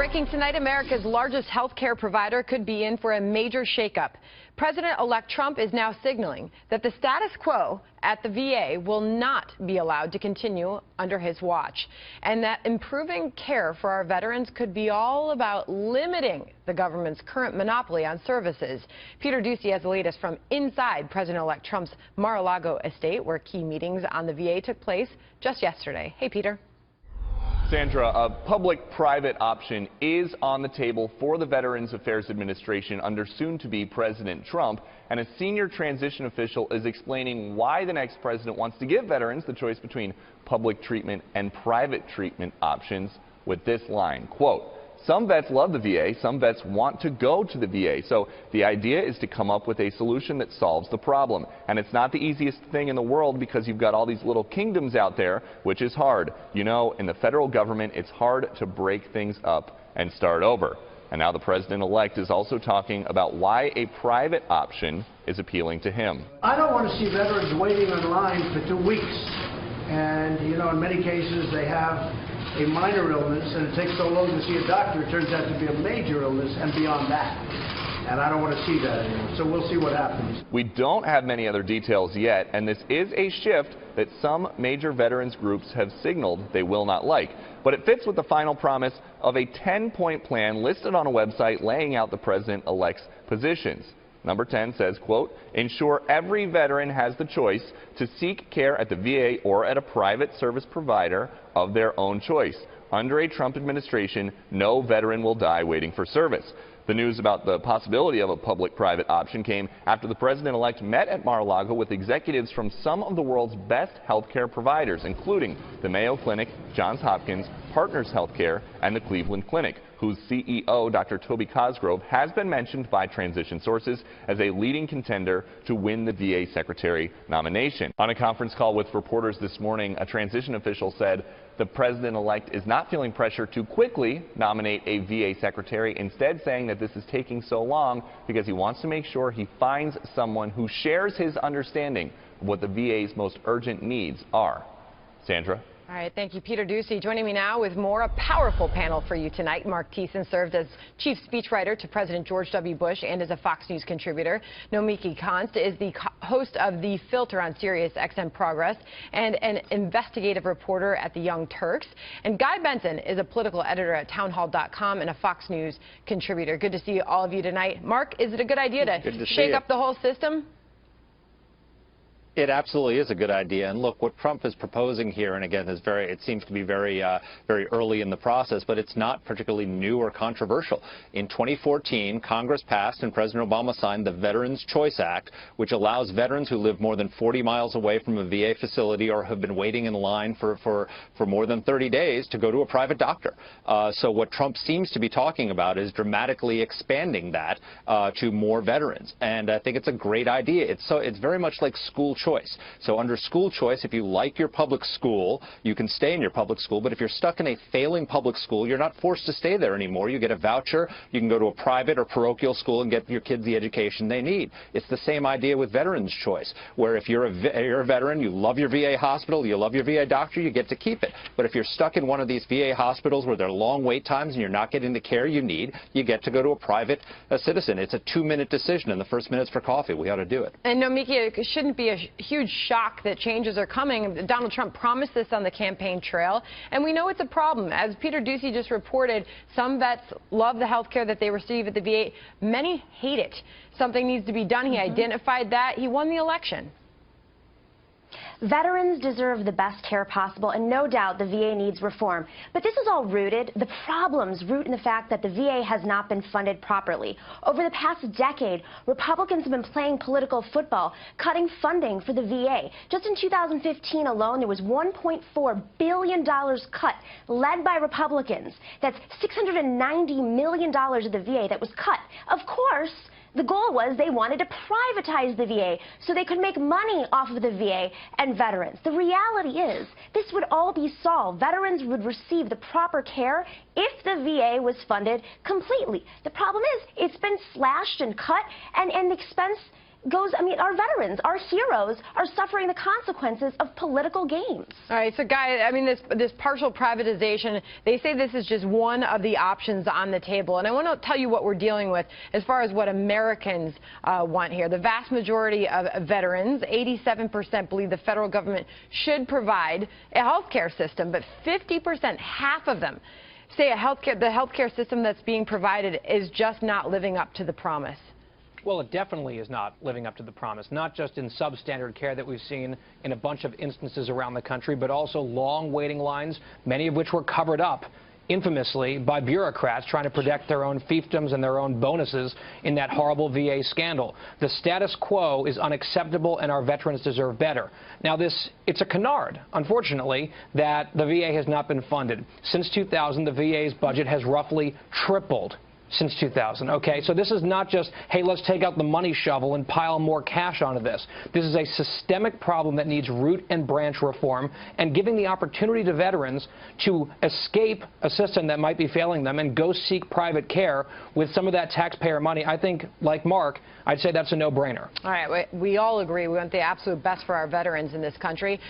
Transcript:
Breaking tonight, America's largest health care provider could be in for a major shakeup. President-elect Trump is now signaling that the status quo at the VA will not be allowed to continue under his watch, and that improving care for our veterans could be all about limiting the government's current monopoly on services. Peter Ducey has the latest from inside President-elect Trump's Mar-a-Lago estate, where key meetings on the VA took place just yesterday. Hey, Peter. Sandra, a public-private option is on the table for the Veterans Affairs Administration under soon-to-be President Trump, and a senior transition official is explaining why the next president wants to give veterans the choice between public treatment and private treatment options with this line, quote, "Some vets love the VA, some vets want to go to the VA. So the idea is to come up with a solution that solves the problem. And it's not the easiest thing in the world because you've got all these little kingdoms out there, which is hard. You know, in the federal government, it's hard to break things up and start over." And now the president-elect is also talking about why a private option is appealing to him. I don't want to see veterans waiting in line for 2 weeks. And, you know, in many cases they have a minor illness, and it takes so long to see a doctor, it turns out to be a major illness and beyond that. And I don't want to see that anymore. So we'll see what happens. We don't have many other details yet, and this is a shift that some major veterans groups have signaled they will not like. But it fits with the final promise of a 10-point plan listed on a website laying out the president-elect's positions. Number 10 says, quote, "Ensure every veteran has the choice to seek care at the VA or at a private service provider of their own choice. Under a Trump administration, no veteran will die waiting for service." The news about the possibility of a public-private option came after the president-elect met at Mar-a-Lago with executives from some of the world's best healthcare providers, including the Mayo Clinic, Johns Hopkins, Partners Healthcare, and the Cleveland Clinic, whose CEO, Dr. Toby Cosgrove, has been mentioned by transition sources as a leading contender to win the VA secretary nomination. On a conference call with reporters this morning, a transition official said the president-elect is not feeling pressure to quickly nominate a VA secretary, instead saying that this is taking so long because he wants to make sure he finds someone who shares his understanding of what the VA's most urgent needs are. Sandra? All right, thank you, Peter Ducey. Joining me now with more, a powerful panel for you tonight. Mark Thiessen served as chief speechwriter to President George W. Bush and is a Fox News contributor. Nomiki Konst is the host of The Filter on Sirius XM Progress and an investigative reporter at the Young Turks. And Guy Benson is a political editor at townhall.com and a Fox News contributor. Good to see all of you tonight. Mark, is it a good idea to shake up the whole system? It absolutely is a good idea. And look, what Trump is proposing here, and again, it seems to be very early in the process, but it's not particularly new or controversial. In 2014, Congress passed and President Obama signed the Veterans Choice Act, which allows veterans who live more than 40 miles away from a VA facility or have been waiting in line for more than 30 days to go to a private doctor. So what Trump seems to be talking about is dramatically expanding that to more veterans. And I think it's a great idea. It's very much like school choice. So under school choice, if you like your public school, you can stay in your public school. But if you're stuck in a failing public school, you're not forced to stay there anymore. You get a voucher. You can go to a private or parochial school and get your kids the education they need. It's the same idea with veterans' choice, where if you're a veteran, you love your VA hospital, you love your VA doctor, you get to keep it. But if you're stuck in one of these VA hospitals where there are long wait times and you're not getting the care you need, you get to go to a private citizen. It's a 2-minute decision, and the first minute's for coffee. We ought to do it. And Nomiki, it shouldn't be a huge shock that changes are coming. Donald Trump promised this on the campaign trail, and we know it's a problem. As Peter Ducey just reported, some vets love the health care that they receive at the VA. Many hate it. Something needs to be done. He identified that. He won the election. Veterans deserve the best care possible, and no doubt the VA needs reform. But this is all rooted, the problems root in the fact that the VA has not been funded properly. Over the past decade, Republicans have been playing political football, cutting funding for the VA. Just in 2015 alone, there was $1.4 billion cut, led by Republicans. That's $690 million of the VA that was cut. Of course, the goal was they wanted to privatize the VA so they could make money off of the VA and veterans. The reality is this would all be solved. Veterans would receive the proper care if the VA was funded completely. The problem is it's been slashed and cut, and the expense goes, I mean, our veterans, our heroes are suffering the consequences of political games. All right, so Guy, I mean, this partial privatization, they say this is just one of the options on the table. And I want to tell you what we're dealing with as far as what Americans want here. The vast majority of veterans, 87%, believe the federal government should provide a health care system, but 50%, half of them, say the healthcare system that's being provided is just not living up to the promise. Well, it definitely is not living up to the promise, not just in substandard care that we've seen in a bunch of instances around the country, but also long waiting lines, many of which were covered up infamously by bureaucrats trying to protect their own fiefdoms and their own bonuses in that horrible VA scandal. The status quo is unacceptable, and our veterans deserve better. Now, it's a canard, unfortunately, that the VA has not been funded. Since 2000, the VA's budget has roughly tripled. Since 2000, okay? So this is not just, hey, let's take out the money shovel and pile more cash onto this. This is a systemic problem that needs root and branch reform, and giving the opportunity to veterans to escape a system that might be failing them and go seek private care with some of that taxpayer money. I think, like Mark, I'd say that's a no-brainer. All right, we all agree we want the absolute best for our veterans in this country.